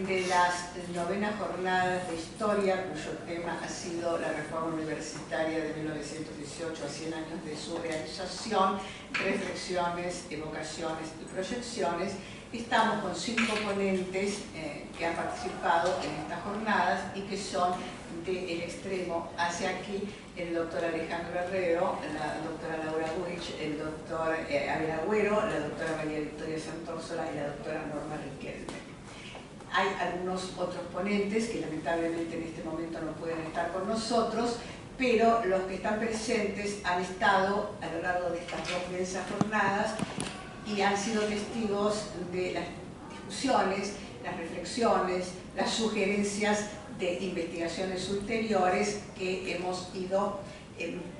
de las 9ª jornadas de historia, cuyo tema ha sido la reforma universitaria de 1918 a 100 años de su realización, reflexiones, evocaciones y proyecciones. Estamos con 5 ponentes que han participado en estas jornadas y que son del extremo hacia aquí: el doctor Alejandro Herrero, la doctora Laura Buich, el doctor Abel Agüero, la doctora María Victoria Santórsola y la doctora Norma Riquelme. Hay algunos otros ponentes que lamentablemente en este momento no pueden estar con nosotros, pero los que están presentes han estado a lo largo de estas 2 densas jornadas y han sido testigos de las discusiones, las reflexiones, las sugerencias de investigaciones ulteriores que hemos ido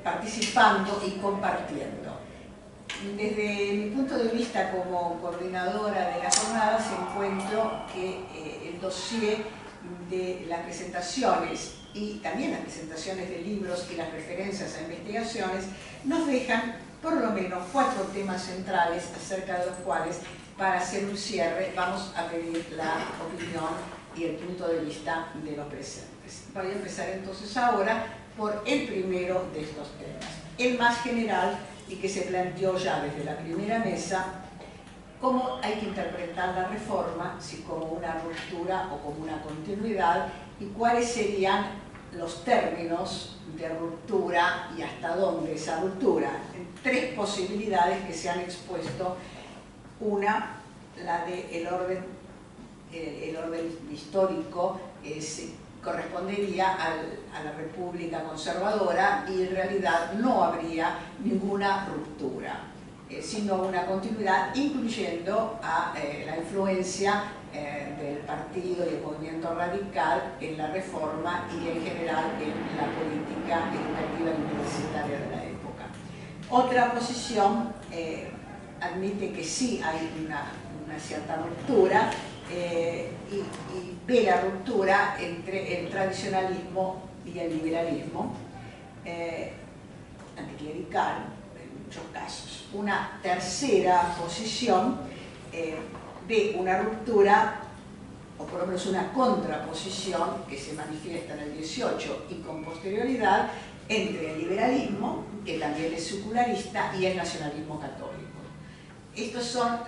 participando y compartiendo. Desde mi punto de vista como coordinadora de las jornadas, encuentro que el dossier de las presentaciones y también las presentaciones de libros y las referencias a investigaciones nos dejan por lo menos 4 temas centrales acerca de los cuales, para hacer un cierre, vamos a pedir la opinión y el punto de vista de los presentes. Voy a empezar entonces ahora por el primero de estos temas, el más general y que se planteó ya desde la primera mesa: cómo hay que interpretar la reforma, si como una ruptura o como una continuidad, y cuáles serían los términos de ruptura y hasta dónde esa ruptura. 3 posibilidades que se han expuesto: una, la del orden, el orden histórico correspondería a la República conservadora y en realidad no habría ninguna ruptura, sino una continuidad, incluyendo a la influencia del partido y el movimiento radical en la reforma y en general en la política educativa y universitaria de la época. Otra posición admite que sí hay una cierta ruptura y ve la ruptura entre el tradicionalismo y el liberalismo anticlerical en muchos casos. Una tercera posición ve una ruptura, o por lo menos una contraposición que se manifiesta en el 18 y con posterioridad, entre el liberalismo, que también es secularista, y el nacionalismo católico. Estos son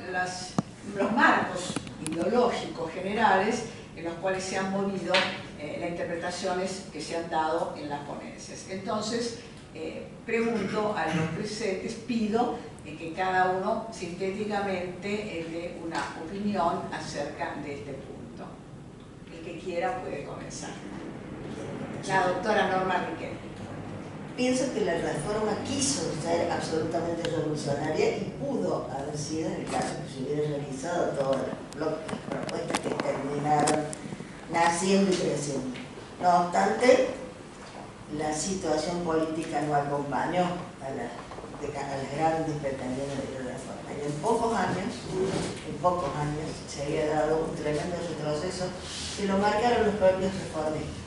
los marcos ideológicos generales en los cuales se han movido las interpretaciones que se han dado en las ponencias. Entonces, pregunto a los presentes, pido que cada uno sintéticamente dé una opinión acerca de este punto. El que quiera puede comenzar. La doctora Norma Riquelme. Pienso que la reforma quiso ser absolutamente revolucionaria y pudo haber sido, en el caso que se hubiera realizado todas las propuestas que terminaron naciendo y creciendo. No obstante, la situación política no acompañó a las grandes pretensiones de la reforma. Y en pocos años se había dado un tremendo retroceso que lo marcaron los propios reformistas.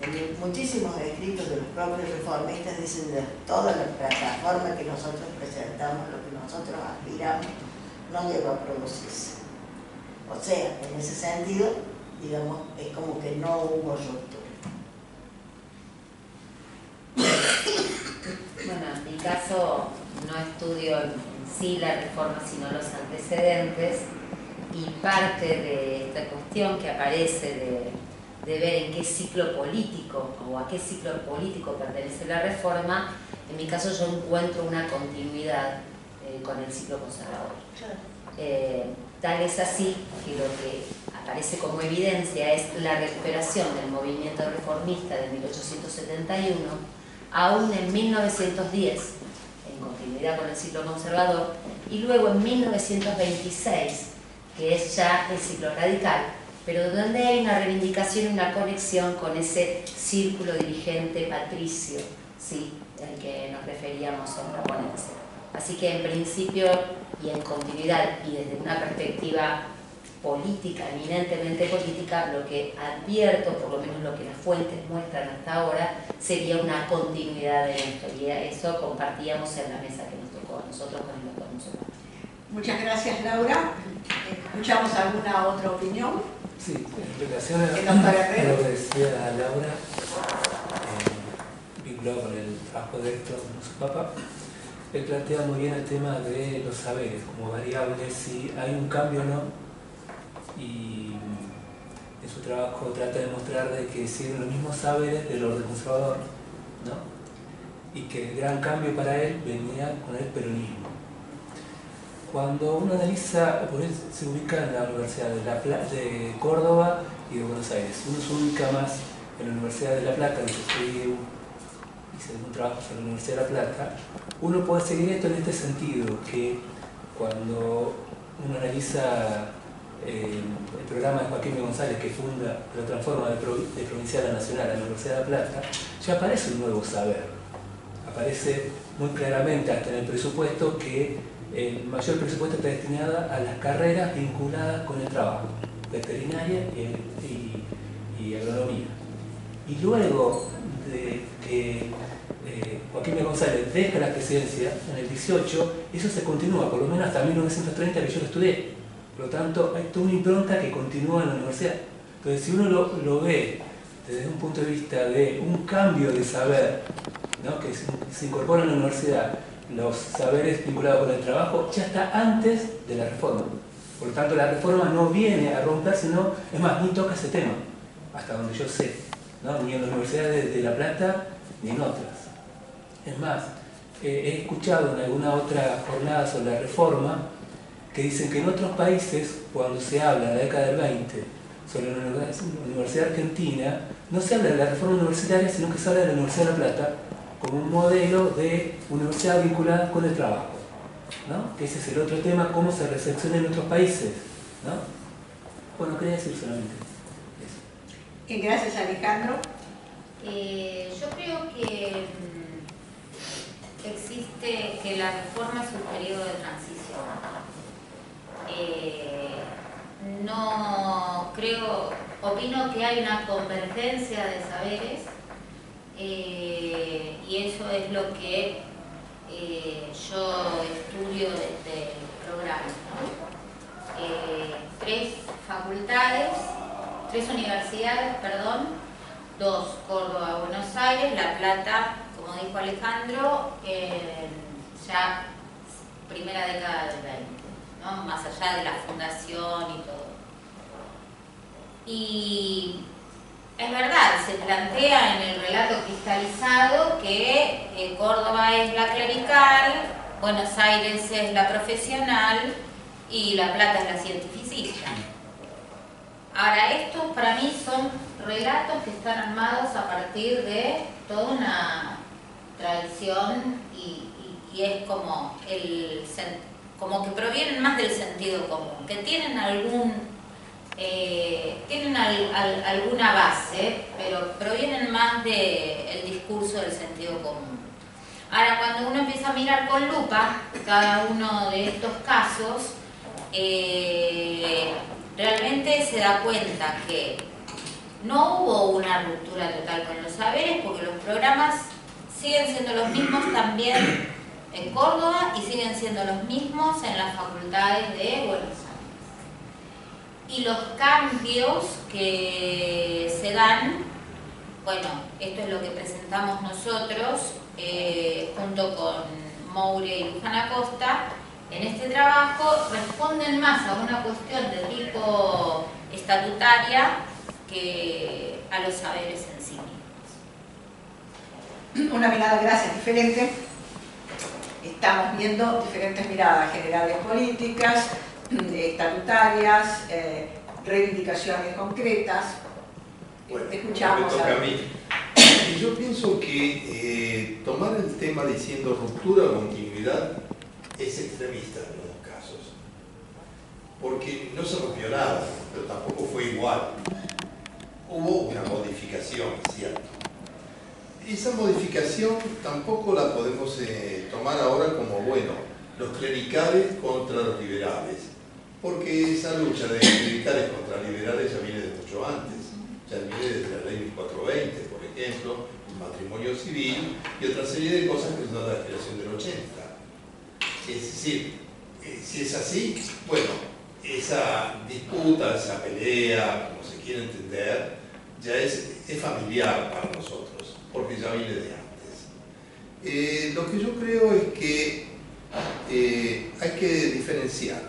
En muchísimos escritos de los propios reformistas dicen que toda la plataforma que nosotros presentamos, lo que nosotros aspiramos, no llegó a producirse. O sea, en ese sentido, digamos, es como que no hubo ruptura. Bueno, en mi caso no estudio en sí la reforma, sino los antecedentes, y parte de esta cuestión que aparece de ver en qué ciclo político o a qué ciclo político pertenece la reforma, en mi caso yo encuentro una continuidad con el ciclo conservador. Tal es así que lo que aparece como evidencia es la recuperación del movimiento reformista de 1871, aún en 1910, en continuidad con el ciclo conservador, y luego en 1926, que es ya el ciclo radical, pero donde hay una reivindicación y una conexión con ese círculo dirigente patricio, ¿sí?, al que nos referíamos en la ponencia. Así que en principio y en continuidad y desde una perspectiva política, eminentemente política, lo que advierto, por lo menos lo que las fuentes muestran hasta ahora, sería una continuidad de esto, y eso compartíamos en la mesa que nos tocó a nosotros con el doctor Musulmán. Muchas gracias, Laura. ¿Escuchamos alguna otra opinión? Sí, en relación a lo que decía Laura, vinculado con el trabajo de Héctor, con su papá, él plantea muy bien el tema de los saberes como variables, si hay un cambio o no, y en su trabajo trata de mostrar de que siguen los mismos saberes del orden conservador, ¿no? Y que el gran cambio para él venía con el peronismo. Cuando uno analiza, por él se ubica en la Universidad de Córdoba y de Buenos Aires. Uno se ubica más en la Universidad de La Plata, donde hice un trabajo sobre la Universidad de La Plata. Uno puede seguir esto en este sentido, que cuando uno analiza el programa de Joaquín González, que funda, lo transforma de provincial a nacional a la Universidad de La Plata, ya aparece un nuevo saber. Aparece muy claramente hasta en el presupuesto que el mayor presupuesto está destinado a las carreras vinculadas con el trabajo, veterinaria y agronomía. Y luego de que Joaquín González deja la presidencia en el 18, eso se continúa, por lo menos hasta 1930 que yo lo estudié. Por lo tanto, hay toda una impronta que continúa en la universidad. Entonces, si uno lo ve desde un punto de vista de un cambio de saber, ¿no?, que se incorpora en la universidad, los saberes vinculados con el trabajo, ya está antes de la reforma. Por lo tanto, la reforma no viene a romper, sino, es más, ni toca ese tema, hasta donde yo sé, ¿no?, ni en las universidades de La Plata, ni en otras. Es más, he escuchado en alguna otra jornada sobre la reforma, que dicen que en otros países, cuando se habla en la década del 20 sobre la Universidad Argentina, no se habla de la reforma universitaria, sino que se habla de la Universidad de La Plata como un modelo de universidad vinculada con el trabajo, ¿no? Que ese es el otro tema, cómo se recepciona en otros países, ¿no? Bueno, quería decir solamente eso. Gracias, Alejandro. Yo creo que existe, que la reforma es un periodo de transición. No creo, opino que hay una convergencia de saberes, y eso es lo que yo estudio desde el programa, ¿no? Tres universidades, dos, Córdoba, Buenos Aires, La Plata, como dijo Alejandro, ya primera década del 20, ¿no?, más allá de la fundación y todo. Y es verdad, se plantea en el relato cristalizado que Córdoba es la clerical, Buenos Aires es la profesional y La Plata es la cientificista. Ahora, estos para mí son relatos que están armados a partir de toda una tradición y es como que provienen más del sentido común, que tienen alguna base, pero provienen más del discurso del sentido común. Ahora, cuando uno empieza a mirar con lupa cada uno de estos casos, realmente se da cuenta que no hubo una ruptura total con los saberes, porque los programas siguen siendo los mismos también en Córdoba y siguen siendo los mismos en las facultades de Buenos Aires. Y los cambios que se dan, bueno, esto es lo que presentamos nosotros junto con Moure y Luján Acosta en este trabajo, responden más a una cuestión de tipo estatutaria que a los saberes en sí mismos. Una mirada, gracias, diferente. Estamos viendo diferentes miradas generales políticas, estatutarias, reivindicaciones concretas. Bueno, te escuchamos. me toca a mí. Yo pienso que tomar el tema diciendo ruptura o continuidad es extremista en algunos casos, porque no se rompió nada, pero tampoco fue igual. Hubo una modificación, ¿cierto? Esa modificación tampoco la podemos tomar ahora como, bueno, los clericales contra los liberales, porque esa lucha de clericales contra liberales ya viene de mucho antes, ya viene desde la ley 1420, por ejemplo, el matrimonio civil y otra serie de cosas que son de la generación del 80. Es decir, si es así, bueno, esa disputa, esa pelea, como se quiere entender, ya es familiar para nosotros, porque ya viene de antes. Lo que yo creo es que hay que diferenciar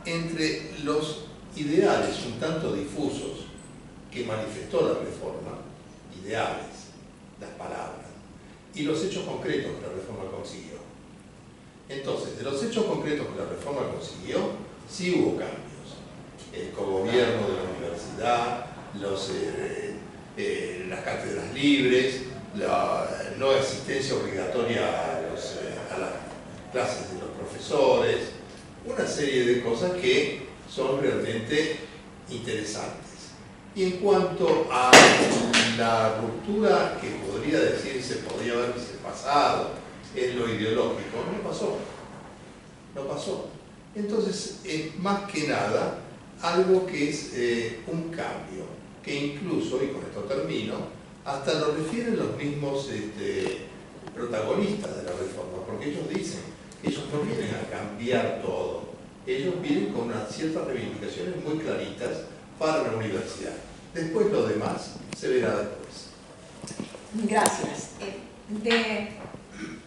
entre los ideales un tanto difusos que manifestó la reforma, ideales, las palabras, y los hechos concretos que la reforma consiguió. Entonces, de los hechos concretos que la reforma consiguió, sí hubo cambios. El cogobierno de la universidad, las cátedras libres, la no asistencia obligatoria a las clases de los profesores, una serie de cosas que son realmente interesantes. Y en cuanto a la ruptura que podría decirse, podría haberse pasado en lo ideológico, no pasó. No pasó. Entonces, es más que nada algo que es un cambio, que incluso, y con esto termino, hasta lo refieren los mismos protagonistas de la reforma, porque ellos dicen que ellos no vienen a cambiar todo, ellos vienen con unas ciertas reivindicaciones muy claritas para la universidad. Después lo demás se verá después. Gracias. De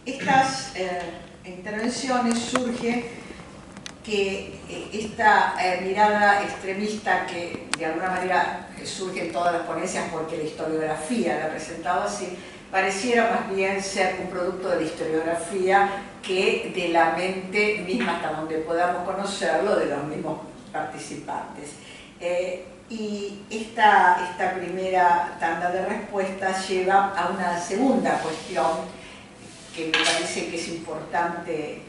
estas intervenciones surge que esta mirada extremista que de alguna manera surge en todas las ponencias porque la historiografía la ha presentado así, pareciera más bien ser un producto de la historiografía que de la mente misma, hasta donde podamos conocerlo, de los mismos participantes. Y esta primera tanda de respuestas lleva a una segunda cuestión que me parece que es importante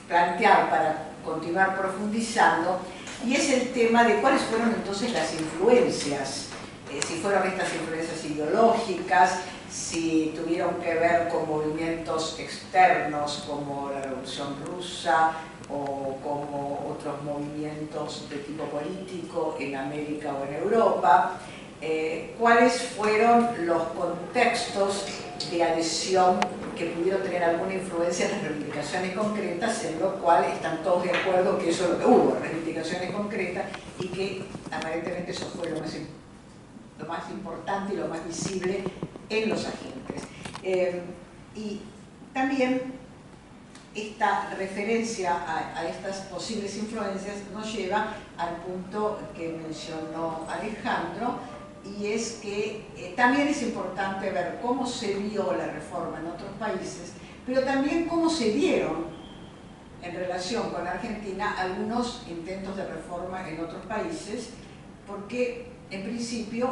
plantear para continuar profundizando, y es el tema de cuáles fueron entonces las influencias, si fueron estas influencias ideológicas, si tuvieron que ver con movimientos externos como la Revolución Rusa o como otros movimientos de tipo político en América o en Europa, cuáles fueron los contextos de adhesión que pudieron tener alguna influencia en las reivindicaciones concretas, en lo cual están todos de acuerdo que eso es lo que hubo, reivindicaciones concretas, y que aparentemente eso fue lo más importante y lo más visible en los agentes. Y también esta referencia a estas posibles influencias nos lleva al punto que mencionó Alejandro, y es que también es importante ver cómo se vio la reforma en otros países, pero también cómo se dieron en relación con Argentina algunos intentos de reforma en otros países, porque en principio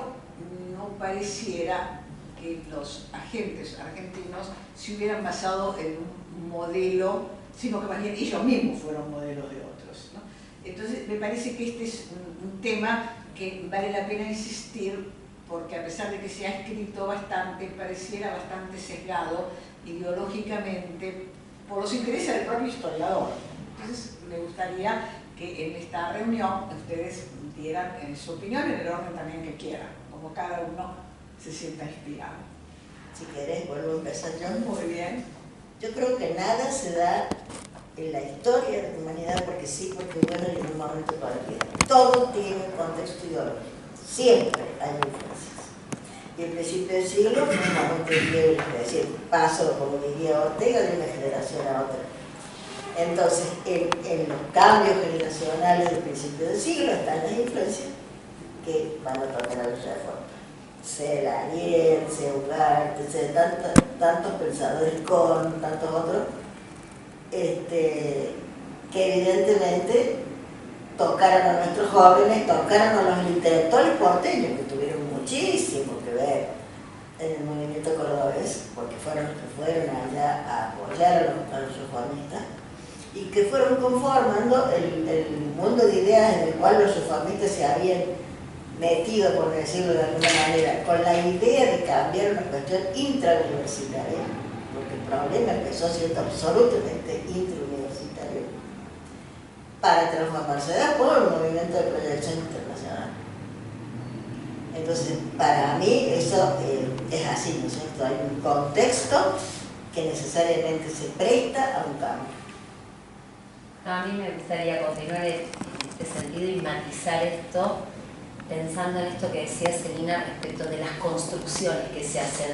no pareciera que los agentes argentinos se hubieran basado en un modelo, sino que más bien ellos mismos fueron modelos de otros, ¿no? Entonces me parece que este es un tema que vale la pena insistir, porque a pesar de que se ha escrito bastante, pareciera bastante sesgado ideológicamente por los intereses del propio historiador. Entonces me gustaría que en esta reunión ustedes dieran su opinión en el orden también que quieran, como cada uno se sienta inspirado. Si querés, vuelvo a empezar yo. Muy bien. Yo creo que nada se da en la historia de la humanidad porque sí, porque bueno, y en un momento cualquiera. Todo tiene un contexto ideológico. Siempre hay influencias. Y el principio del siglo fue un momento de quiebre, es decir, paso, como diría Ortega, de una generación a otra. Entonces, en los cambios generacionales del principio del siglo están las influencias que van a tocar a la reforma. Sea Lanier, sea Ugarte, sea tantos pensadores con tantos otros, que evidentemente tocaron a nuestros jóvenes, tocaron a los intelectuales porteños, que tuvieron muchísimo que ver en el movimiento cordobés, porque fueron los que fueron allá a apoyar a los reformistas, y que fueron conformando el mundo de ideas en el cual los reformistas se habían metido, por decirlo de alguna manera, con la idea de cambiar una cuestión intrauniversitaria, porque el problema empezó siendo absolutamente intrauniversitario, para transformarse después en un movimiento de proyección internacional. Entonces, para mí eso es así, ¿no es cierto? Hay un contexto que necesariamente se presta a un cambio. A mí me gustaría continuar este sentido y matizar esto, pensando en esto que decía Celina respecto de las construcciones que se hacen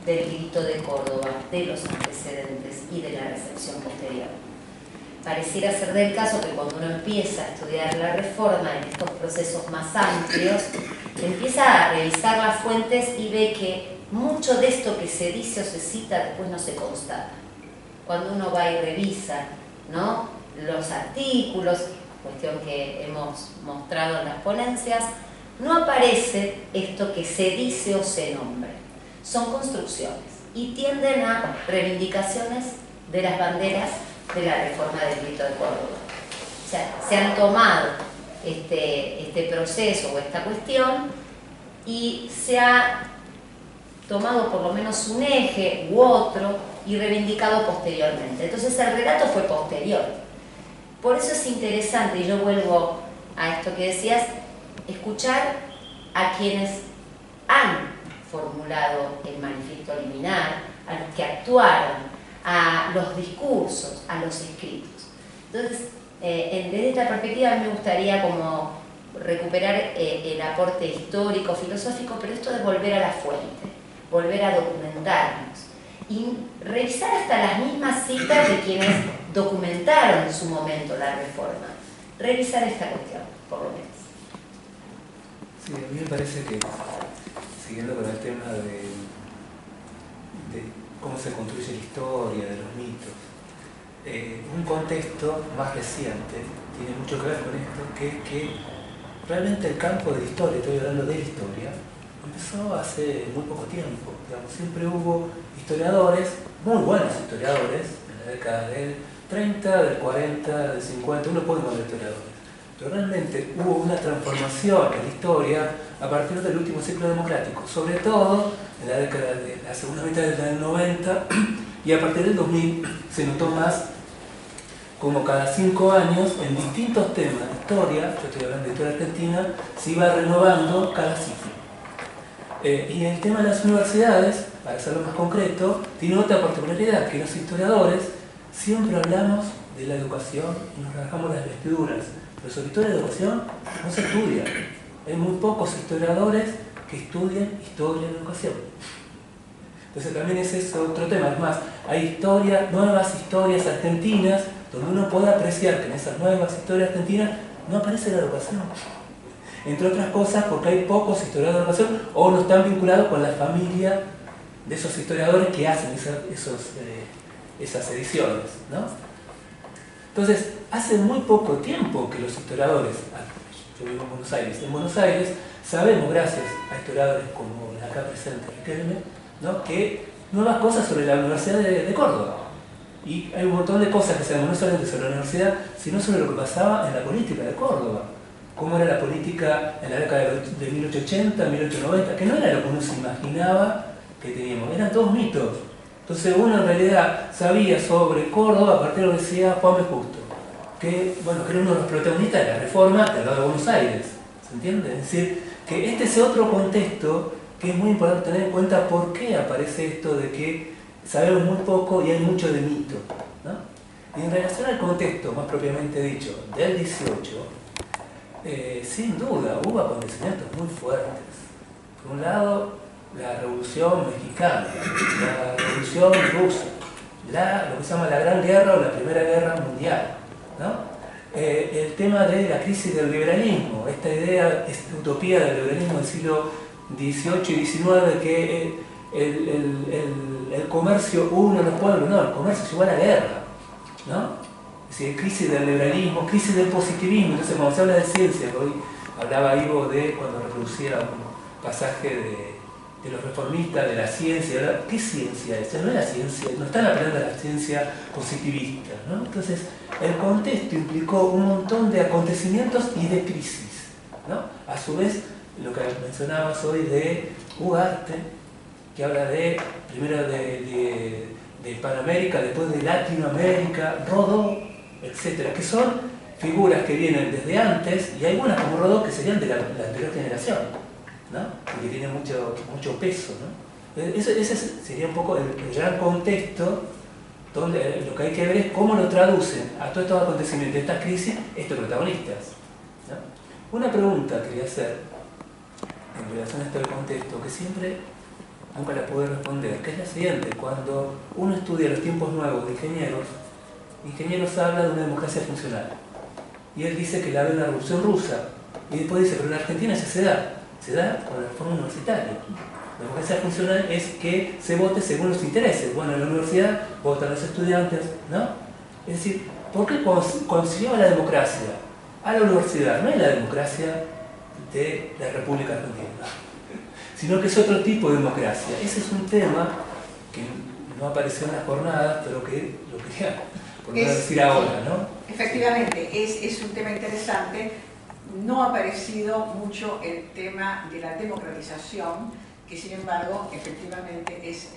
del grito de Córdoba, de los antecedentes y de la recepción posterior. Pareciera ser del caso que cuando uno empieza a estudiar la Reforma en estos procesos más amplios, empieza a revisar las fuentes y ve que mucho de esto que se dice o se cita después no se constata. Cuando uno va y revisa, ¿no?, los artículos, cuestión que hemos mostrado en las ponencias, no aparece esto que se dice o se nombra. Son construcciones y tienden a reivindicaciones de las banderas de la reforma del grito de Córdoba. O sea, se han tomado este proceso o esta cuestión y se ha tomado por lo menos un eje u otro y reivindicado posteriormente. Entonces el relato fue posterior. Por eso es interesante, y yo vuelvo a esto que decías, escuchar a quienes han formulado el manifiesto liminar, a los que actuaron, a los discursos, a los escritos. Entonces, desde esta perspectiva me gustaría como recuperar el aporte histórico, filosófico, pero esto de volver a la fuente, volver a documentarnos y revisar hasta las mismas citas de quienes documentaron en su momento la reforma. Revisar esta cuestión, por lo menos. Sí, a mí me parece que, siguiendo con el tema de cómo se construye la historia, de los mitos, un contexto más reciente tiene mucho que ver con esto, que es que realmente el campo de la historia, estoy hablando de la historia, empezó hace muy poco tiempo. Digamos, siempre hubo historiadores, muy buenos historiadores, en la década del 30, del 40, del 50, uno puede encontrar historiadores. Pero realmente hubo una transformación en la historia a partir del último ciclo democrático, sobre todo en la década de la segunda mitad del 90 y a partir del 2000 se notó más como cada 5 años en distintos temas de historia, yo estoy hablando de historia argentina, se iba renovando cada ciclo. Y el tema de las universidades, para hacerlo más concreto, tiene otra particularidad, que los historiadores siempre hablamos de la educación y nos relajamos las vestiduras. Pero sobre historia de educación no se estudia. Hay muy pocos historiadores que estudian historia de educación. Entonces también ese es otro tema. Es más, hay nuevas historias argentinas donde uno puede apreciar que en esas nuevas historias argentinas no aparece la educación. Entre otras cosas porque hay pocos historiadores de educación o no están vinculados con la familia de esos historiadores que hacen esas ediciones, ¿no? Entonces, hace muy poco tiempo que los historiadores, yo vivo en Buenos Aires sabemos, gracias a historiadores como el acá presente Riquelme, ¿no?, que nuevas cosas sobre la Universidad de Córdoba. Y hay un montón de cosas que se dan no solamente sobre la universidad, sino sobre lo que pasaba en la política de Córdoba. Cómo era la política en la década de 1880, 1890, que no era lo que uno se imaginaba que teníamos, eran todos mitos. Entonces uno en realidad sabía sobre Córdoba a partir de lo que decía Juan B. Justo, que, bueno, que era uno de los protagonistas de la reforma del lado de Buenos Aires, ¿se entiende? Es decir, que este es otro contexto que es muy importante tener en cuenta por qué aparece esto de que sabemos muy poco y hay mucho de mito, ¿no? Y en relación al contexto, más propiamente dicho, del 18, sin duda hubo acontecimientos muy fuertes. Por un lado, la Revolución Mexicana, la Revolución Rusa, lo que se llama la Gran Guerra o la Primera Guerra Mundial, ¿no? El tema de la crisis del liberalismo, esta idea, esta utopía del liberalismo del siglo XVIII y XIX, que el comercio une a los pueblos, no, el comercio es igual a guerra, ¿no? Es decir, crisis del liberalismo, crisis del positivismo. Entonces, cuando se habla de ciencia, que hoy hablaba Ivo de cuando reproducía un pasaje de los reformistas, de la ciencia, ¿qué ciencia es? No es la ciencia, no están apelando a la ciencia positivista, ¿no? Entonces, el contexto implicó un montón de acontecimientos y de crisis, ¿no? A su vez, lo que mencionabas hoy de Ugarte, que habla primero de Hispanoamérica, después de Latinoamérica, Rodó, etcétera, que son figuras que vienen desde antes, y hay algunas como Rodó que serían de la anterior generación, ¿no? Y que tienen mucho peso, ¿no? Ese sería un poco el gran contexto donde lo que hay que ver es cómo lo traducen a todos estos acontecimientos, estas crisis, estos protagonistas, Una pregunta quería hacer en relación a este contexto, que siempre nunca la pude responder, que es la siguiente: cuando uno estudia los tiempos nuevos de ingenieros habla de una democracia funcional. Y él dice que la ve en la Revolución Rusa. Y después dice, pero en Argentina ya se da con la reforma universitaria. La democracia funcional es que se vote según los intereses. Bueno, en la universidad votan los estudiantes, ¿no? Es decir, ¿por qué cuando se lleva la democracia a la universidad no es la democracia de la República Argentina, sino que es otro tipo de democracia? Ese es un tema que no apareció en las jornadas, pero que lo quería decir ahora, ¿no? Efectivamente, es un tema interesante. No ha aparecido mucho el tema de la democratización, que sin embargo, efectivamente, es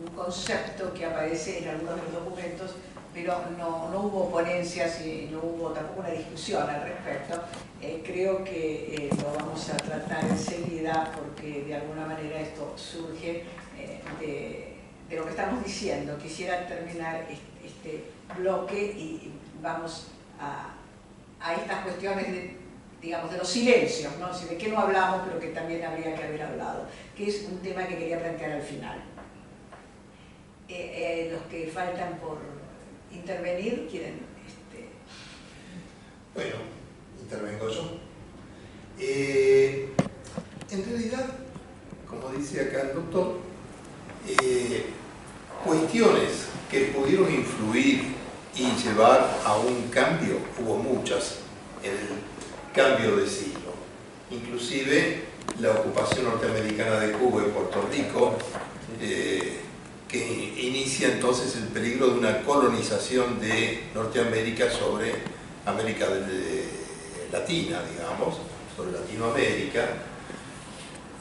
un concepto que aparece en algunos de los documentos, pero no hubo ponencias y no hubo tampoco una discusión al respecto. Creo que lo vamos a tratar enseguida, porque de alguna manera esto surge de lo que estamos diciendo. Quisiera terminar este bloque y vamos a estas cuestiones de los silencios, ¿no? De qué no hablamos, pero que también habría que haber hablado, que es un tema que quería plantear al final. Los que faltan por intervenir quieren... Bueno, intervengo yo. En realidad, como dice acá el doctor, cuestiones que pudieron influir y llevar a un cambio, hubo muchas en el cambio de siglo. Inclusive la ocupación norteamericana de Cuba y Puerto Rico, que inicia entonces el peligro de una colonización de Norteamérica sobre América Latina, digamos, sobre Latinoamérica.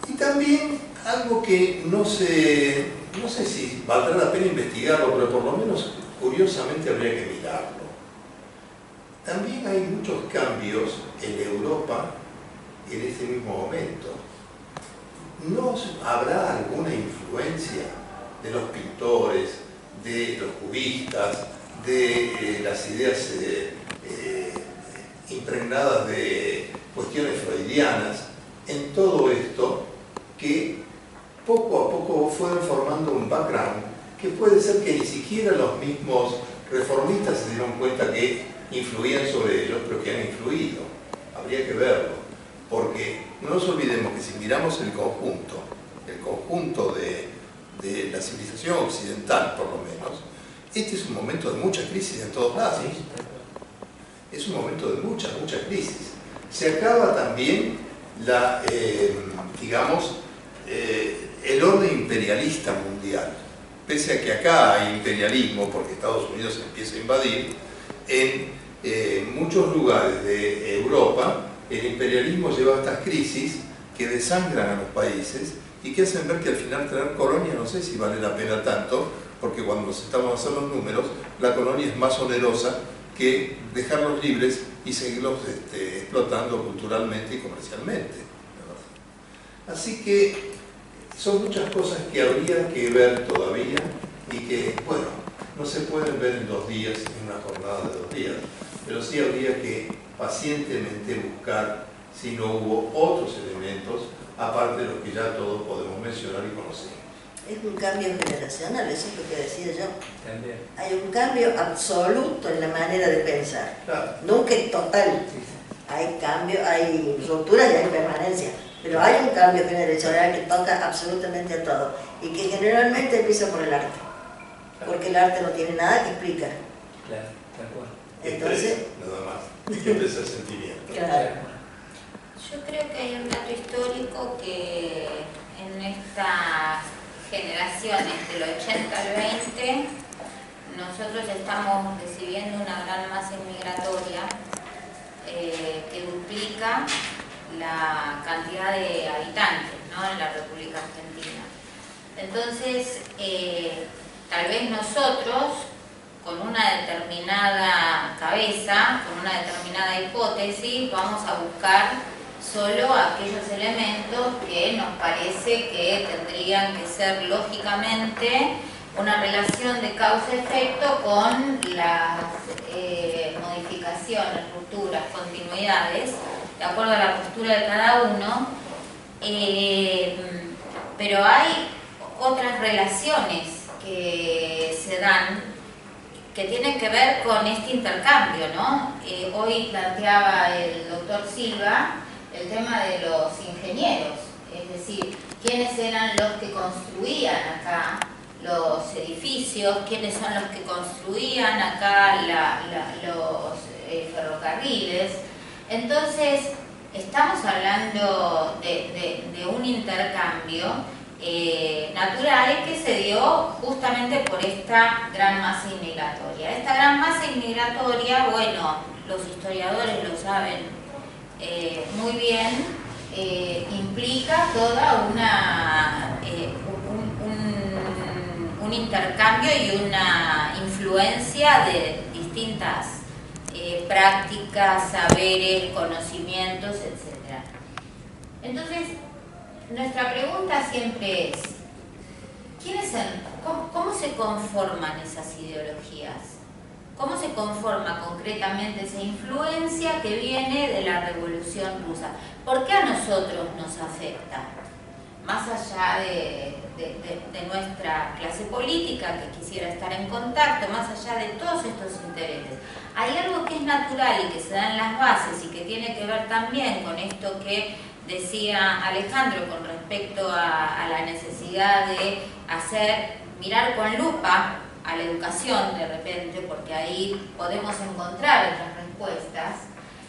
Y también algo que no sé si valdrá la pena investigarlo, pero por lo menos curiosamente habría que mirarlo. También hay muchos cambios en Europa en este mismo momento. ¿No habrá alguna influencia de los pintores, de los cubistas, de las ideas impregnadas de cuestiones freudianas en todo esto, que poco a poco fueron formando un background que puede ser que ni siquiera los mismos reformistas se dieron cuenta que influían sobre ellos, pero que han influido? Habría que verlo, porque no nos olvidemos que si miramos el conjunto de la civilización occidental, por lo menos, este es un momento de mucha crisis en todos lados. Es un momento de mucha crisis. Se acaba también el orden imperialista mundial. Pese a que acá hay imperialismo, porque Estados Unidos empieza a invadir, en muchos lugares de Europa el imperialismo lleva a estas crisis que desangran a los países y que hacen ver que al final tener colonia no sé si vale la pena tanto, porque cuando nos estamos haciendo los números, la colonia es más onerosa que dejarlos libres y seguirlos explotando culturalmente y comercialmente, ¿verdad? Así que son muchas cosas que habría que ver todavía y que, bueno, no se pueden ver en 2 días, en una jornada de 2 días, pero sí habría que pacientemente buscar si no hubo otros elementos, aparte de los que ya todos podemos mencionar y conocer. Es un cambio generacional, eso es lo que decía yo. También. Hay un cambio absoluto en la manera de pensar. Claro. Nunca es total. Hay cambio, hay ruptura y hay permanencia. Pero hay un cambio generacional que toca absolutamente a todo. Y que generalmente empieza por el arte. Porque el arte no tiene nada que explicar. Claro, tal cual. Entonces, Nada más. Que empieza el sentimiento. claro. Yo creo que hay un dato histórico que en estas generaciones del 80 al 20 nosotros estamos recibiendo una gran masa inmigratoria que duplica la cantidad de habitantes, ¿no?, en la República Argentina. Entonces, tal vez nosotros, con una determinada cabeza, con una determinada hipótesis, vamos a buscar solo aquellos elementos que nos parece que tendrían que ser lógicamente una relación de causa-efecto con las modificaciones, rupturas, continuidades de acuerdo a la postura de cada uno, pero hay otras relaciones que se dan que tienen que ver con este intercambio, ¿no? Hoy planteaba el doctor Silva el tema de los ingenieros, es decir, quiénes eran los que construían acá los edificios, quiénes son los que construían acá los ferrocarriles. Entonces, estamos hablando de un intercambio natural que se dio justamente por esta gran masa inmigratoria. Esta gran masa inmigratoria, bueno, los historiadores lo saben muy bien, implica toda un intercambio y una influencia de distintas prácticas, saberes, conocimientos, etc. Entonces, nuestra pregunta siempre es, ¿cómo se conforman esas ideologías? ¿Cómo se conforma concretamente esa influencia que viene de la Revolución Rusa? ¿Por qué a nosotros nos afecta? Más allá de nuestra clase política, que quisiera estar en contacto, más allá de todos estos intereses, hay algo que es natural y que se da en las bases y que tiene que ver también con esto que decía Alejandro con respecto a la necesidad de mirar con lupa a la educación de repente, porque ahí podemos encontrar otras respuestas,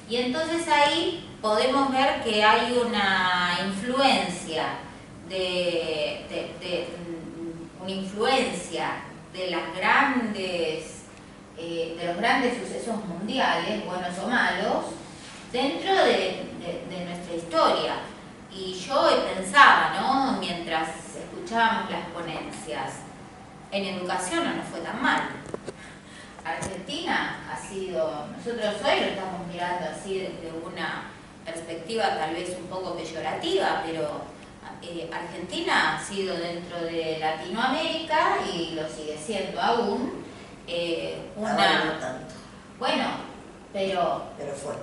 y entonces ahí podemos ver que hay una influencia de los grandes sucesos mundiales, buenos o malos, dentro de nuestra historia. Y yo pensaba, ¿no?, mientras escuchábamos las ponencias, en educación no nos fue tan mal. Argentina ha sido, nosotros hoy lo estamos mirando así desde una perspectiva tal vez un poco peyorativa, pero Argentina ha sido dentro de Latinoamérica, y lo sigue siendo aún, Ahora no tanto. Bueno, pero fue.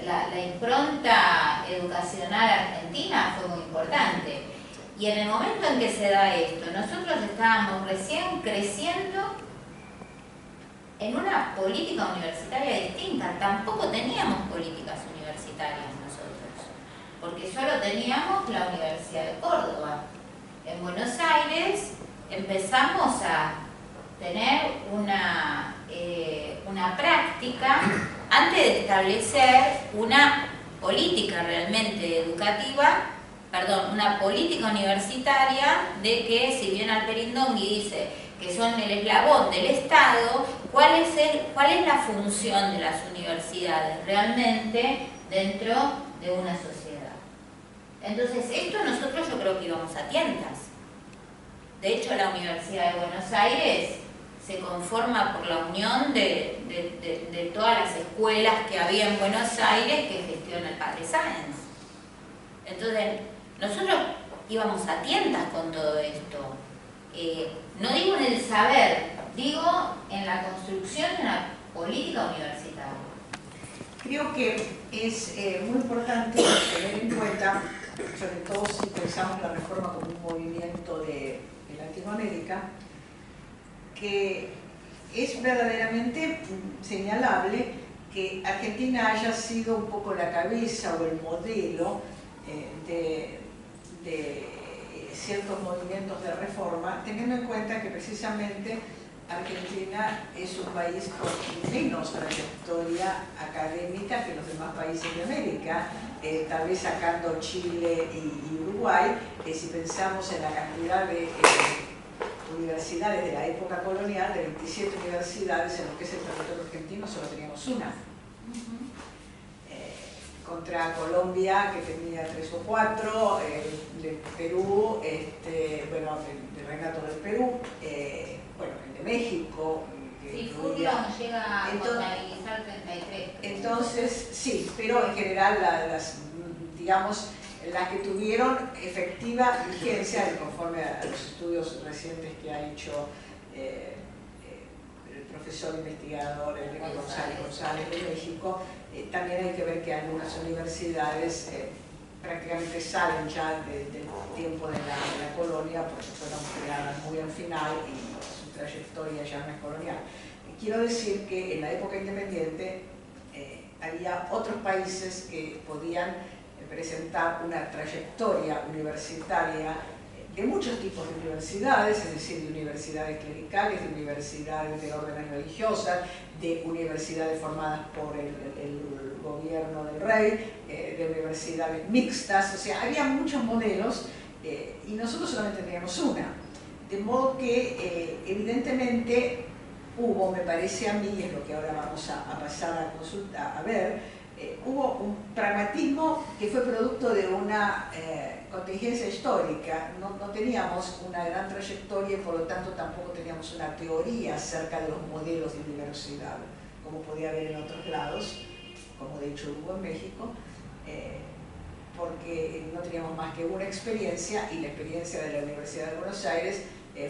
La impronta educacional argentina fue muy importante. Y en el momento en que se da esto, nosotros estábamos recién creciendo en una política universitaria distinta. Tampoco teníamos políticas universitarias nosotros, porque solo teníamos la Universidad de Córdoba. En Buenos Aires empezamos a tener una práctica antes de establecer una política realmente educativa, una política universitaria, de que, si bien Alperindongui dice que son el eslabón del Estado, ¿cuál es la función de las universidades realmente dentro de una sociedad? Entonces, esto nosotros yo creo que íbamos a tientas. De hecho, la Universidad de Buenos Aires se conforma por la unión de todas las escuelas que había en Buenos Aires que gestiona el padre Sáenz. Entonces, nosotros íbamos a tientas con todo esto. No digo en el saber, digo en la construcción de una política universitaria. Creo que es muy importante tener en cuenta, sobre todo si pensamos la reforma como un movimiento de Latinoamérica, que es verdaderamente señalable que Argentina haya sido un poco la cabeza o el modelo de ciertos movimientos de reforma, teniendo en cuenta que precisamente Argentina es un país con menos trayectoria académica que los demás países de América, tal vez sacando Chile y Uruguay, que si pensamos en la cantidad de universidades de la época colonial, de 27 universidades, en lo que es el territorio argentino solo teníamos una. Contra Colombia, que tenía 3 o 4, de Perú, bueno, del Reinato del Perú, bueno, el de México. Sí, Fulvio llega a contabilizar 33. Entonces, sí, pero en general digamos, las que tuvieron efectiva vigencia, conforme a los estudios recientes que ha hecho el profesor investigador Enrique González de México, también hay que ver que algunas universidades prácticamente salen ya del tiempo de la colonia, porque fueron creadas muy al final y su trayectoria ya no es colonial. Quiero decir que en la época independiente había otros países que podían presentar una trayectoria universitaria de muchos tipos de universidades, es decir, de universidades clericales, de universidades de órdenes religiosas, de universidades formadas por el gobierno del rey, de universidades mixtas, o sea, había muchos modelos y nosotros solamente teníamos una. De modo que evidentemente hubo, me parece a mí, y es lo que ahora vamos a pasar a consultar, a ver, hubo un pragmatismo que fue producto de una contingencia histórica. No teníamos una gran trayectoria y por lo tanto tampoco teníamos una teoría acerca de los modelos de universidad, como podía haber en otros lados, como de hecho hubo en México, porque no teníamos más que una experiencia y la experiencia de la Universidad de Buenos Aires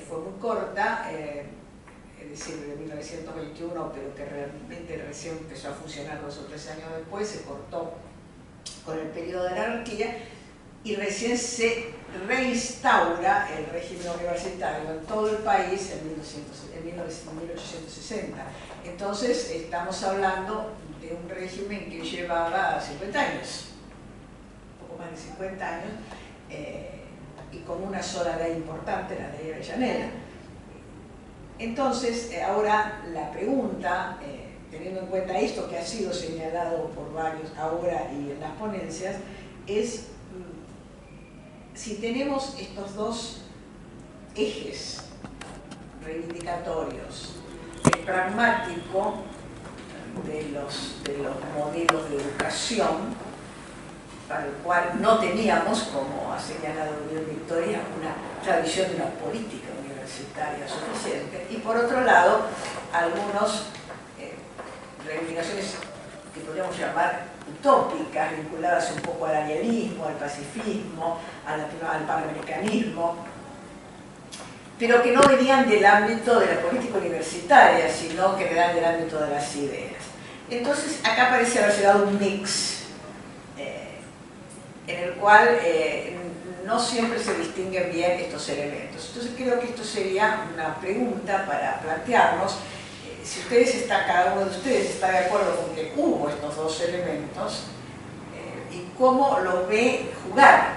fue muy corta, es decir, de 1921, pero que realmente recién empezó a funcionar 2 o 3 años después, se cortó con el periodo de la anarquía y recién se reinstaura el régimen universitario en todo el país en 1860. Entonces estamos hablando de un régimen que llevaba 50 años, un poco más de 50 años, y con una sola ley importante, la ley Avellaneda. Entonces, ahora la pregunta, teniendo en cuenta esto que ha sido señalado por varios ahora y en las ponencias, es si tenemos estos dos ejes reivindicatorios, el pragmático de los modelos de educación, para el cual no teníamos, como ha señalado bien Victoria, una tradición de una política universitaria suficiente, y por otro lado, algunas reivindicaciones que podríamos llamar utópicas, vinculadas un poco al arianismo, al pacifismo, al panamericanismo, pero que no venían del ámbito de la política universitaria, sino que venían del ámbito de las ideas. Entonces, acá parece haberse dado un mix en el cual no siempre se distinguen bien estos elementos. Entonces creo que esto sería una pregunta para plantearnos si cada uno de ustedes está de acuerdo con que hubo estos dos elementos y cómo los ve jugar,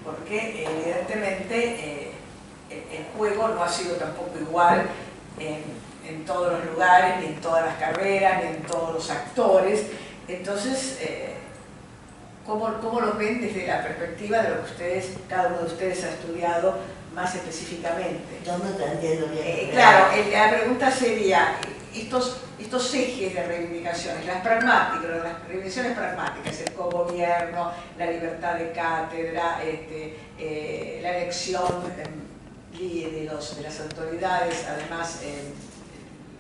porque evidentemente el juego no ha sido tampoco igual en todos los lugares, ni en todas las carreras, ni en todos los actores. Entonces, ¿cómo los ven desde la perspectiva de lo que cada uno de ustedes ha estudiado más específicamente? Yo no te entiendo bien. Claro, la pregunta sería, estos ejes de reivindicaciones, las reivindicaciones pragmáticas, el cogobierno, la libertad de cátedra, la elección de las autoridades, además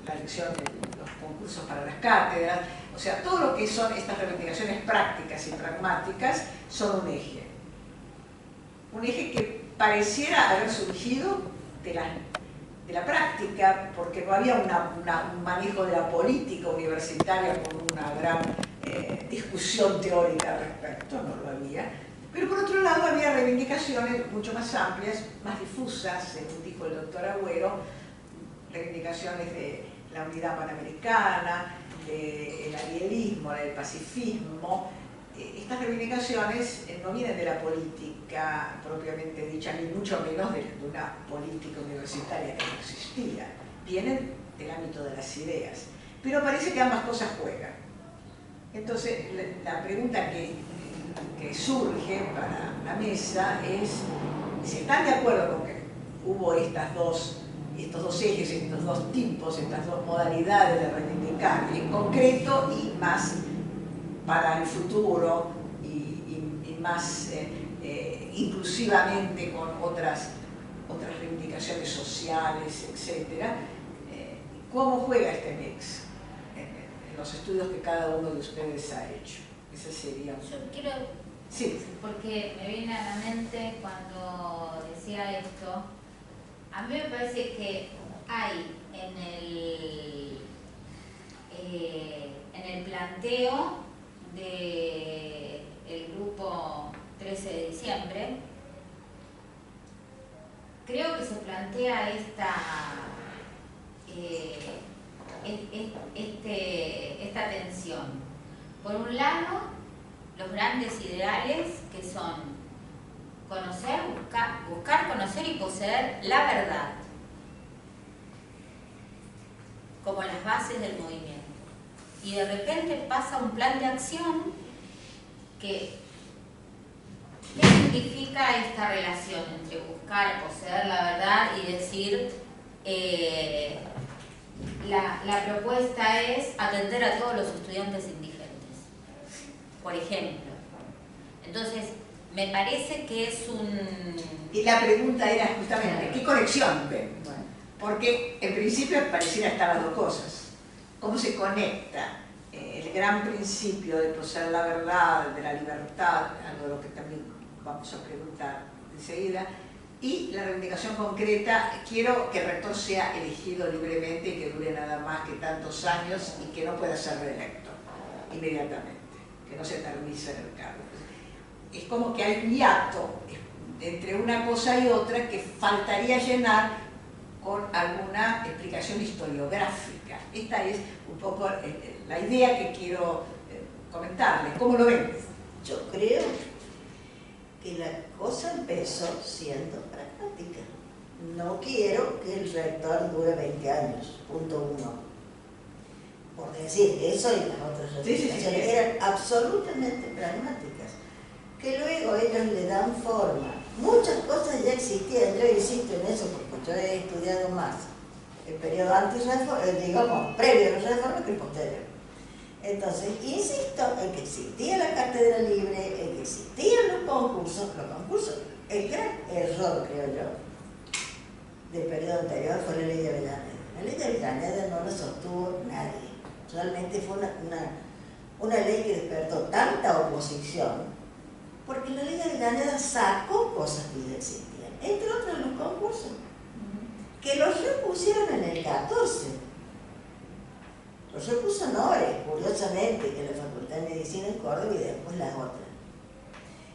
la elección de los concursos para las cátedras, o sea, todo lo que son estas reivindicaciones prácticas y pragmáticas son un eje. Un eje que pareciera haber surgido de la práctica, porque no había un manejo de la política universitaria con una gran discusión teórica al respecto, no lo había. Pero por otro lado había reivindicaciones mucho más amplias, más difusas, según dijo el doctor Agüero, reivindicaciones de la unidad panamericana, del arielismo, del pacifismo. Estas reivindicaciones no vienen de la política propiamente dicha, ni mucho menos de una política universitaria que no existía. Vienen del ámbito de las ideas. Pero parece que ambas cosas juegan. Entonces, la pregunta que surge para la mesa es si están de acuerdo con que hubo estos dos ejes, estos dos tipos, estas dos modalidades de reivindicar, en concreto y más para el futuro y más inclusivamente con otras reivindicaciones sociales, etc. ¿Cómo juega este mix en los estudios que cada uno de ustedes ha hecho? Ese sería... Yo quiero... Sí. Porque me viene a la mente cuando decía esto, a mí me parece que hay en el planteo del grupo 13 de diciembre. Creo que se plantea esta tensión. Por un lado, los grandes ideales que son conocer, buscar, conocer y poseer la verdad como las bases del movimiento. Y de repente pasa un plan de acción que ¿qué significa esta relación entre buscar, poseer la verdad y decir la propuesta es atender a todos los estudiantes indigentes, por ejemplo? Entonces, me parece que es Y la pregunta era justamente, ¿qué conexión ven? Porque en principio pareciera estar las dos cosas. ¿Cómo se conecta el gran principio de poseer la verdad, de la libertad, algo de lo que también vamos a preguntar enseguida, y la reivindicación concreta? Quiero que el rector sea elegido libremente y que dure nada más que tantos años y que no pueda ser reelecto inmediatamente, que no se eternice en el cargo. Es como que hay un hiato entre una cosa y otra que faltaría llenar con alguna explicación historiográfica. Esta es un poco la idea que quiero comentarles. ¿Cómo lo ven? Yo creo que la cosa empezó siendo pragmática. No quiero que el rector dure 20 años, punto uno. Por decir, eso y las otras reivindicaciones eran absolutamente pragmáticas. Que luego ellos le dan forma. Muchas cosas ya existían, yo insisto en eso porque yo he estudiado más el periodo digamos, previo a la reforma que el posterior. Entonces, insisto en que existía la cátedra libre, en que existían los concursos, el gran error, creo yo, del periodo anterior fue la ley de Avellaneda. La ley de Avellaneda no la sostuvo nadie. Realmente fue una ley que despertó tanta oposición, porque la ley de Avellaneda sacó cosas que ya existían, entre otros los concursos, que los repusieron en el 14. Los repuso Nores, curiosamente, que la Facultad de Medicina en Córdoba y después las otras.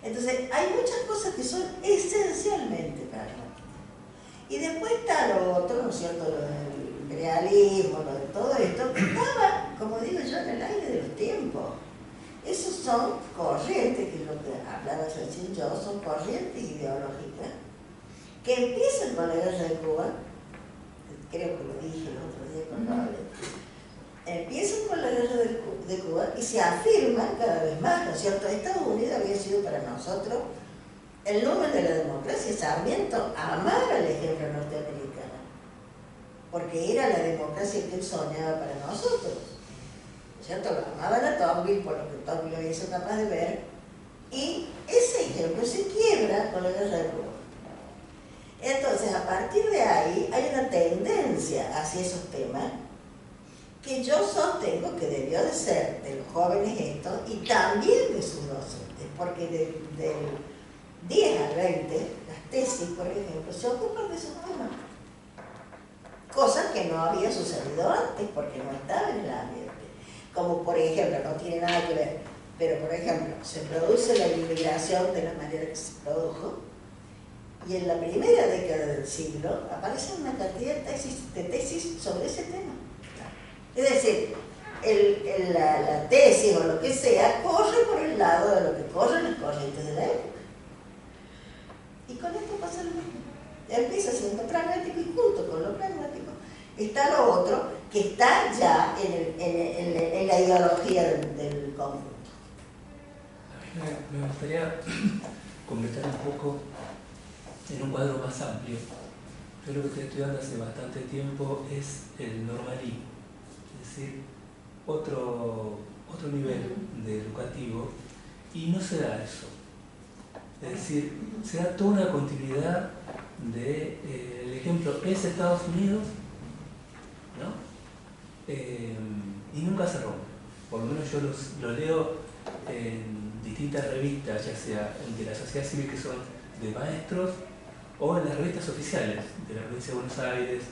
Entonces, hay muchas cosas que son esencialmente pragmáticas. Y después está lo otro, ¿no es cierto?, lo del imperialismo, lo de todo esto, que estaba, como digo yo, en el aire de los tiempos. Esos son corrientes, que es lo que hablaba recién yo, son corrientes ideológicas que empiezan con la guerra de Cuba, creo que lo dije el otro día cuando hablé, empiezan con la guerra de Cuba y se afirman cada vez más, ¿no es cierto? Estados Unidos había sido para nosotros el número de la democracia. Sarmiento amaba el ejemplo norteamericano, porque era la democracia que él soñaba para nosotros. ¿Cierto? Lo amaban a Tocqueville por lo que Tocqueville había sido capaz de ver, y ese ejemplo se quiebra con la guerra de Cuba. Entonces, a partir de ahí hay una tendencia hacia esos temas que yo sostengo que debió de ser de los jóvenes estos y también de sus docentes, porque del 10 al 20, las tesis, por ejemplo, se ocupan de esos temas. Cosa que no había sucedido antes porque no estaba en el ambiente. Como por ejemplo, no tiene nada que ver, pero por ejemplo, se produce la inmigración de la manera que se produjo, y en la primera década del siglo aparecen una cantidad de tesis sobre ese tema. Es decir, la tesis o lo que sea corre por el lado de lo que corren las corrientes de la época. Y con esto pasa lo mismo. Empieza siendo pragmático y junto con lo pragmático está lo otro que está ya en la ideología del conjunto. Me gustaría completar un poco en un cuadro más amplio. Yo lo que estoy estudiando hace bastante tiempo es el normalismo, es decir, otro nivel de educativo, y no se da eso. Es decir, se da toda una continuidad de, el ejemplo es Estados Unidos, ¿no? Y nunca se rompe. Por lo menos yo lo leo en distintas revistas, ya sea de la sociedad civil que son de maestros, o en las revistas oficiales de la provincia de Buenos Aires,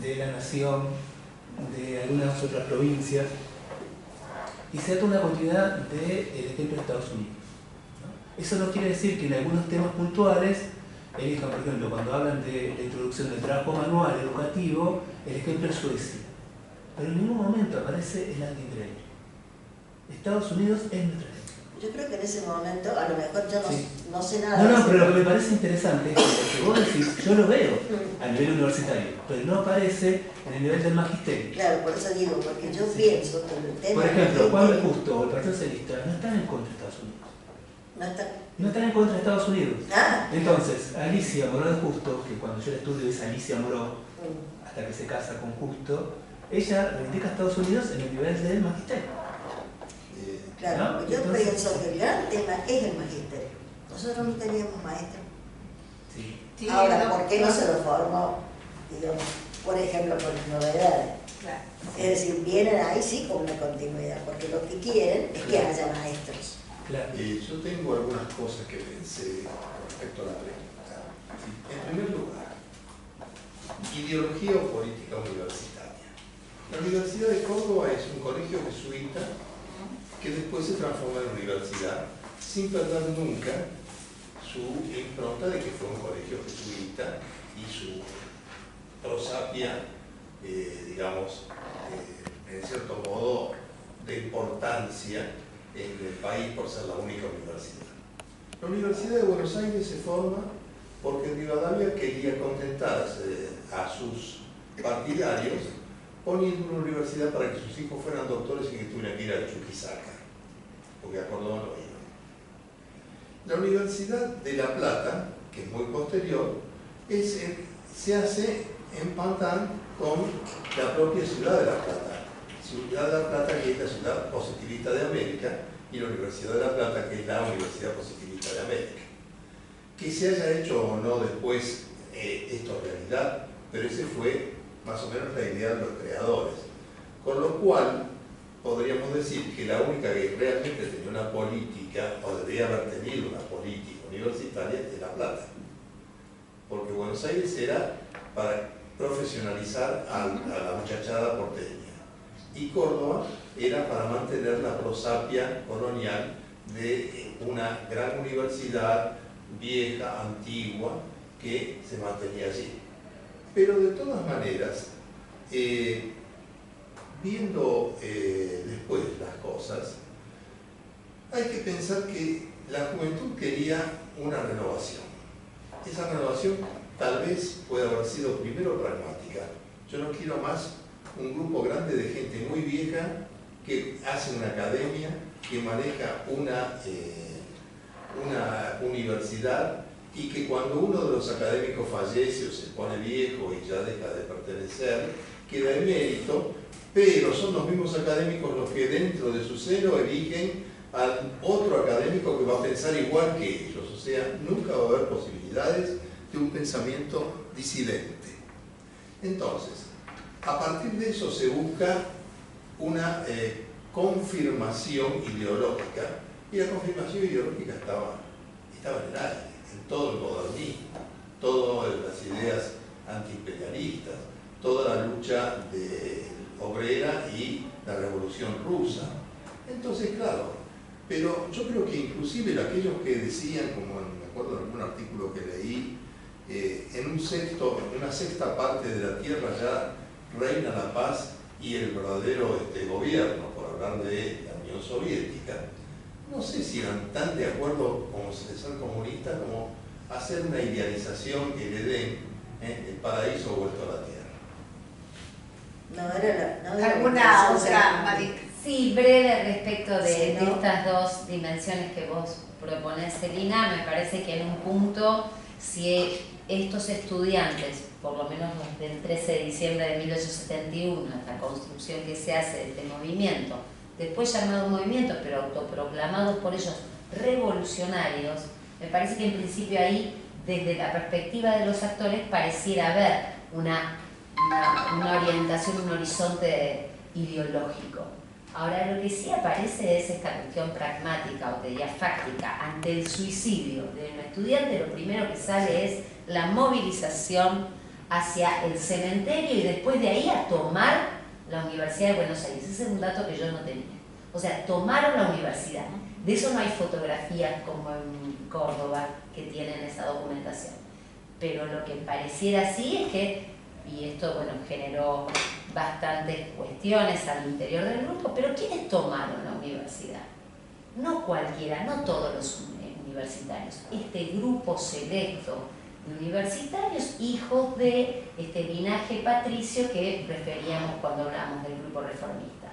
de La Nación, de algunas otras provincias, y se trata una continuidad del ejemplo de Estados Unidos, ¿no? Eso no quiere decir que en algunos temas puntuales elijan, por ejemplo, cuando hablan de la introducción del trabajo manual educativo, el ejemplo es Suecia, pero en ningún momento aparece el anti-increíble. Estados Unidos es nuestra ejemplo. Yo creo que en ese momento, a lo mejor yo Sí. no sé nada. No, pero lo que me parece interesante es que lo que vos decís, yo lo veo a nivel universitario, pero no aparece en el nivel del magisterio. Claro, por eso digo, porque yo pienso que el tema... Por ejemplo, del Juan B. magisterio Justo o el Partido Socialista no están en contra de Estados Unidos. no está... No están en contra de Estados Unidos. Ah. Entonces, Alicia Moró de Justo, que cuando yo la estudio es Alicia Moró, Mm. hasta que se casa con Justo, ella reivindica a Estados Unidos en el nivel del magisterio. Claro, ¿No? yo Entonces, pienso que el gran tema es el magisterio. Nosotros no teníamos maestros. sí. Sí, Ahora, ¿por qué no se lo formó? Digamos, por ejemplo, por novedades. Claro. Es decir, vienen ahí sí con una continuidad, porque lo que quieren es que haya maestros. Claro. Yo tengo algunas cosas que pensé con respecto a la pregunta. En primer lugar, ideología o política universitaria. La Universidad de Córdoba es un colegio jesuita que después se transforma en universidad sin perder nunca su impronta de que fue un colegio jesuita y su prosapia, digamos, en cierto modo de importancia en el país por ser la única universidad. La Universidad de Buenos Aires se forma porque Rivadavia quería contentarse a sus partidarios poniendo una universidad para que sus hijos fueran doctores y que tuvieran que ir a Chuquisaca, porque a Córdoba no iban. La Universidad de La Plata, que es muy posterior, se hace en Pantán con la propia ciudad de La Plata. Ciudad de La Plata, que es la ciudad positivista de América, y la Universidad de La Plata, que es la Universidad Positivista de América. Que se haya hecho o no después esto es realidad, pero ese fue más o menos la idea de los creadores. Con lo cual, podríamos decir que la única que realmente tenía una política, o debería haber tenido una política universitaria, es La Plata. Porque Buenos Aires era para profesionalizar a la muchachada porteña. Y Córdoba era para mantener la prosapia colonial de una gran universidad vieja, antigua, que se mantenía allí. Pero de todas maneras, viendo después las cosas, hay que pensar que la juventud quería una renovación. Esa renovación tal vez pueda haber sido primero pragmática. Yo no quiero más un grupo grande de gente muy vieja que hace una academia, que maneja una universidad y que cuando uno de los académicos fallece o se pone viejo y ya deja de pertenecer, queda emérito, pero son los mismos académicos los que dentro de su seno eligen al otro académico que va a pensar igual que ellos. O sea, nunca va a haber posibilidades de un pensamiento disidente. Entonces, a partir de eso se busca una confirmación ideológica, y la confirmación ideológica estaba en el aire, en todo el modernismo, todas las ideas antiimperialistas, toda la lucha obrera y la revolución rusa. Entonces, claro, pero yo creo que inclusive aquellos que decían, como me acuerdo en algún artículo que leí, en una sexta parte de la tierra ya reina la paz y el verdadero gobierno, por hablar de la Unión Soviética. No sé si eran tan de acuerdo como ser comunistas como hacer una idealización que le den el paraíso vuelto a la tierra. No era ¿Alguna otra, Marita? Sí, breve respecto de Sí, ¿no? estas dos dimensiones que vos proponés, Celina. Me parece que en un punto, si estos estudiantes, por lo menos desde el 13 de diciembre de 1871, esta construcción que se hace de este movimiento, después llamado movimiento, pero autoproclamados por ellos revolucionarios, me parece que en principio ahí, desde la perspectiva de los actores, pareciera haber una orientación, un horizonte ideológico. Ahora, lo que sí aparece es esta cuestión pragmática, o te diría fáctica, ante el suicidio de un estudiante. Lo primero que sale es la movilización hacia el cementerio y después de ahí a tomar la Universidad de Buenos Aires. Ese es un dato que yo no tenía. O sea, tomaron la universidad. De eso no hay fotografías como en Córdoba que tienen esa documentación. Pero lo que pareciera así es que, y esto bueno, generó bastantes cuestiones al interior del grupo, pero ¿quiénes tomaron la universidad? No cualquiera, no todos los universitarios. Este grupo selecto de universitarios, hijos de este linaje patricio que referíamos cuando hablamos del grupo reformista.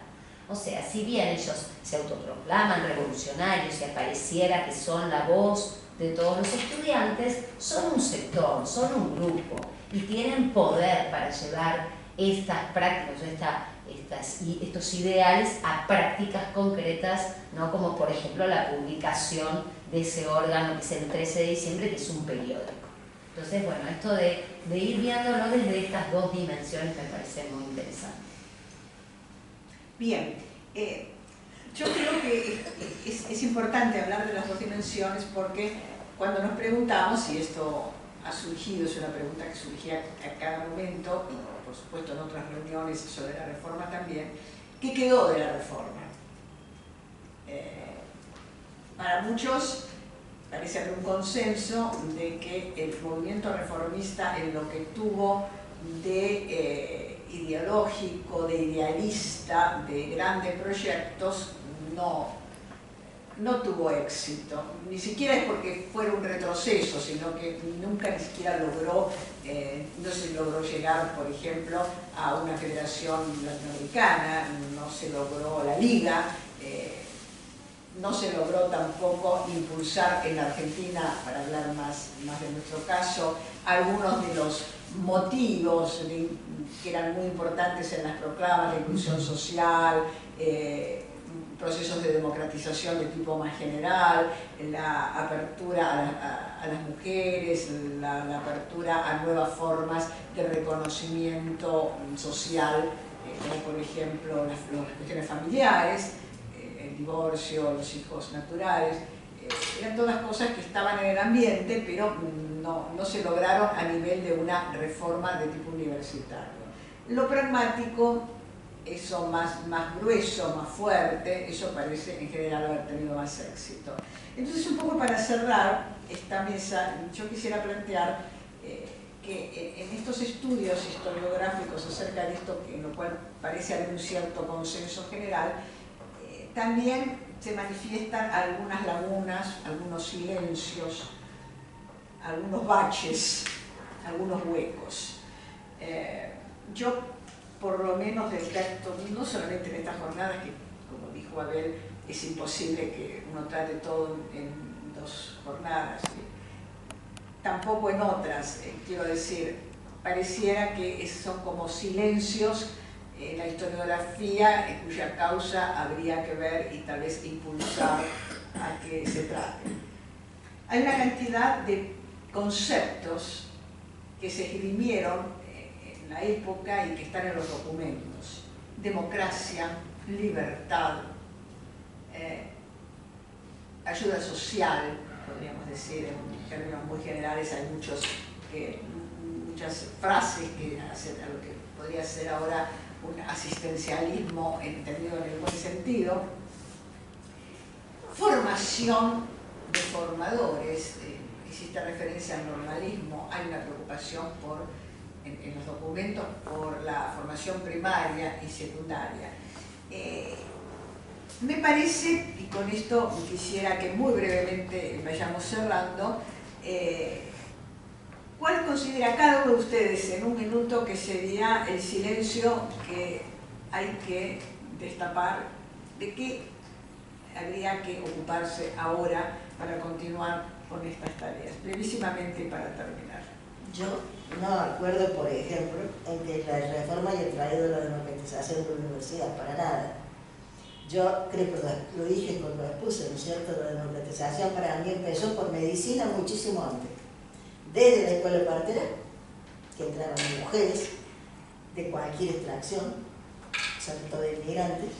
O sea, si bien ellos se autoproclaman revolucionarios y apareciera que son la voz de todos los estudiantes, son un sector, son un grupo y tienen poder para llevar estas prácticas, estos ideales a prácticas concretas, ¿no? Como por ejemplo la publicación de ese órgano que es el 13 de diciembre, que es un periódico. Entonces, bueno, esto de ir viéndolo desde estas dos dimensiones me parece muy interesante. Bien, yo creo que es importante hablar de las dos dimensiones porque cuando nos preguntamos, y esto ha surgido, es una pregunta que surgía a cada momento, y por supuesto en otras reuniones sobre la reforma también, ¿qué quedó de la reforma? Para muchos parece haber un consenso de que el movimiento reformista en lo que tuvo de ideológico, de idealista, de grandes proyectos, no tuvo éxito. Ni siquiera es porque fuera un retroceso, sino que nunca ni siquiera logró, no se logró llegar, por ejemplo, a una federación latinoamericana, no se logró la Liga, no se logró tampoco impulsar en Argentina, para hablar más de nuestro caso, algunos de los motivos que eran muy importantes en las proclamas, la inclusión social, procesos de democratización de tipo más general, la apertura a las mujeres, la apertura a nuevas formas de reconocimiento social, como por ejemplo las cuestiones familiares, el divorcio, los hijos naturales, eran todas cosas que estaban en el ambiente, pero no se lograron a nivel de una reforma de tipo universitario. Lo pragmático, eso más grueso, más fuerte, eso parece en general haber tenido más éxito. Entonces, un poco para cerrar esta mesa, yo quisiera plantear que en estos estudios historiográficos acerca de esto, en lo cual parece haber un cierto consenso general, también se manifiestan algunas lagunas, algunos silencios, algunos baches, algunos huecos. Yo, por lo menos, detecto, no solamente en estas jornadas, que como dijo Abel, es imposible que uno trate todo en 2 jornadas, tampoco en otras, quiero decir, pareciera que son como silencios en la historiografía cuya causa habría que ver y tal vez impulsar a que se trate. Hay una cantidad de conceptos que se esgrimieron en la época y que están en los documentos. Democracia, libertad, ayuda social, podríamos decir en términos muy generales. Hay muchas frases que hacen a lo que podría ser ahora un asistencialismo entendido en el buen sentido. Formación de formadores, hiciste referencia al normalismo, hay una preocupación en los documentos por la formación primaria y secundaria. Me parece, y con esto quisiera que muy brevemente vayamos cerrando, ¿cuál considera cada uno de ustedes en un minuto que sería el silencio que hay que destapar? ¿De qué habría que ocuparse ahora para continuar con estas tareas? Brevísimamente para terminar. Yo no acuerdo, por ejemplo, en que la reforma haya traído la democratización de la universidad, para nada. Yo creo que lo dije cuando lo expuse, ¿no es cierto? La democratización para mí empezó por medicina muchísimo antes. Desde la escuela partera, que entraban mujeres de cualquier extracción, sobre todo inmigrantes.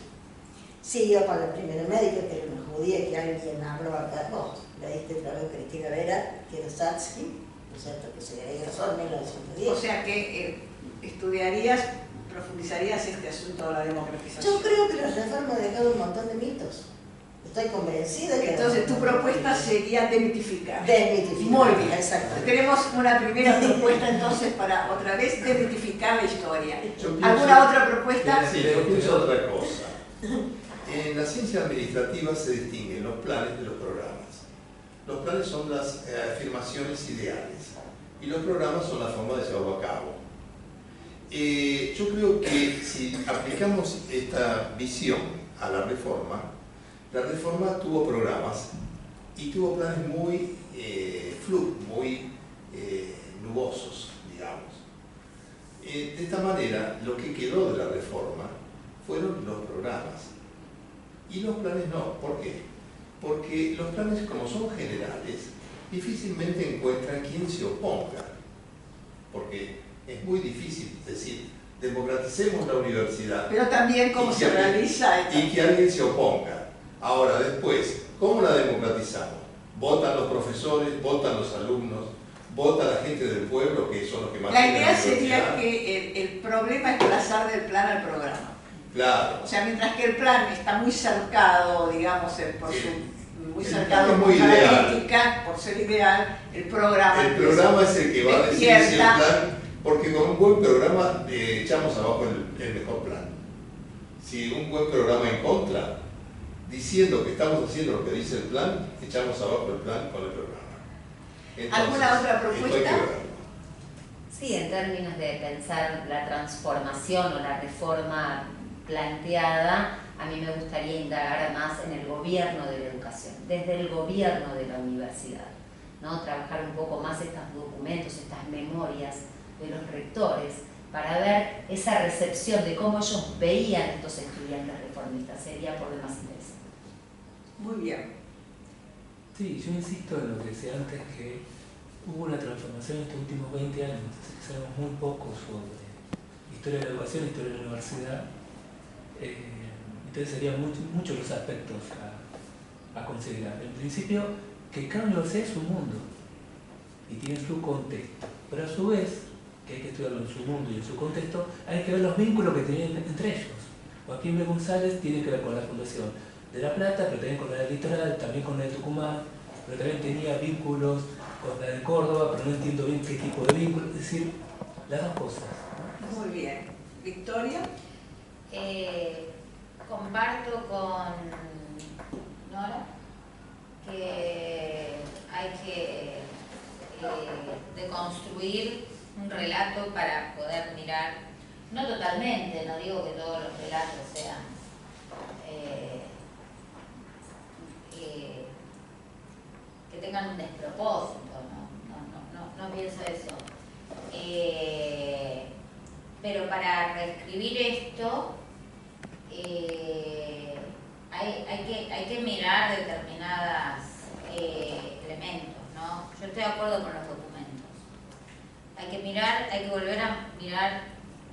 Siguió con la primera médica, que era una judía, que alguien habló acá, vos leíste otra vez Cristina Vera, que era Satsky, ¿no es cierto?, que se egresó en 1910. O sea que estudiarías, profundizarías este asunto de la democratización. Yo creo que la reforma ha dejado un montón de mitos. Estoy convencida que... Entonces tu propuesta sería demitificar. Desmitificar. Muy bien. Exacto. Tenemos una primera propuesta entonces para otra vez demitificar la historia. Yo pienso- ¿Alguna otra propuesta? Sí, yo pienso otra cosa. En la ciencia administrativa se distinguen los planes de los programas. Los planes son las afirmaciones ideales y los programas son la forma de llevarlo a cabo. Yo creo que si aplicamos esta visión a la reforma tuvo programas y tuvo planes muy muy nubosos, digamos. De esta manera, lo que quedó de la reforma fueron los programas y los planes no. ¿Por qué? Porque los planes, como son generales, difícilmente encuentran quien se oponga, porque es muy difícil decir, democraticemos la universidad. Pero también cómo se realiza. Y que alguien se oponga. Ahora, después, ¿cómo la democratizamos? Votan los profesores, votan los alumnos, vota la gente del pueblo, que son los que más... La idea sería que el problema es pasar del plan al programa. Claro. O sea, mientras que el plan está muy cercado, digamos, por muy El cercado plan es por muy ideal. característica, por ser ideal, el programa Es el que va a decir si el plan, porque con un buen programa echamos abajo el mejor plan. Si un buen programa en contra, diciendo que estamos haciendo lo que dice el plan, echamos abajo el plan con el programa. Entonces, ¿alguna otra esto hay que propuesta? verlo. Sí, en términos de pensar la transformación o la reforma planteada, a mí me gustaría indagar más en el gobierno de la educación, desde el gobierno de la universidad, ¿no? Trabajar un poco más estos documentos, estas memorias de los rectores, para ver esa recepción de cómo ellos veían estos estudiantes reformistas. Sería por demás interesante. Muy bien. Sí, yo insisto en lo que decía antes, que hubo una transformación en estos últimos 20 años, sabemos muy poco sobre historia de la educación, historia de la universidad, entonces serían muchos los aspectos a considerar. En principio, que cada universidad es un mundo y tiene su contexto, pero a su vez, que hay que estudiarlo en su mundo y en su contexto, hay que ver los vínculos que tienen entre ellos. Joaquín B. González tiene que ver con la Fundación de La Plata, pero también con la del Litoral, también con la de Tucumán, pero también tenía vínculos con la de Córdoba, pero no entiendo bien qué tipo de vínculos, es decir, las dos cosas. Muy bien. Victoria. Comparto con Nora que hay que deconstruir un relato para poder mirar, no totalmente, no digo que todos los relatos sean que tengan un despropósito, no pienso eso. Pero para reescribir esto hay que mirar determinados elementos, ¿no? Yo estoy de acuerdo con los documentos. Hay que volver a mirar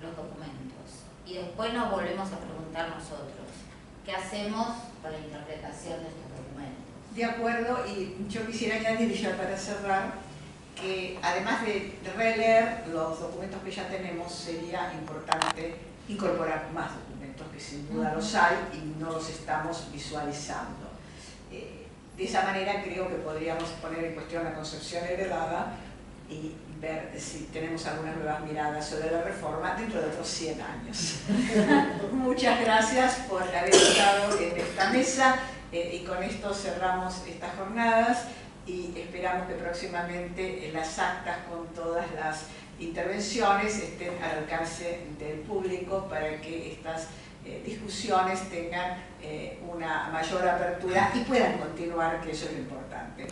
los documentos y después nos volvemos a preguntar nosotros, ¿qué hacemos con la interpretación de estos documentos? De acuerdo, y yo quisiera añadir ya para cerrar que además de releer los documentos que ya tenemos, sería importante incorporar más documentos, que sin duda los hay y no los estamos visualizando. De esa manera creo que podríamos poner en cuestión la concepción heredada y ver si tenemos algunas nuevas miradas sobre la reforma dentro de otros 100 años. Muchas gracias por haber estado en esta mesa y con esto cerramos estas jornadas y esperamos que próximamente las actas con todas las intervenciones estén al alcance del público para que estas discusiones tengan una mayor apertura y puedan continuar, que eso es lo importante.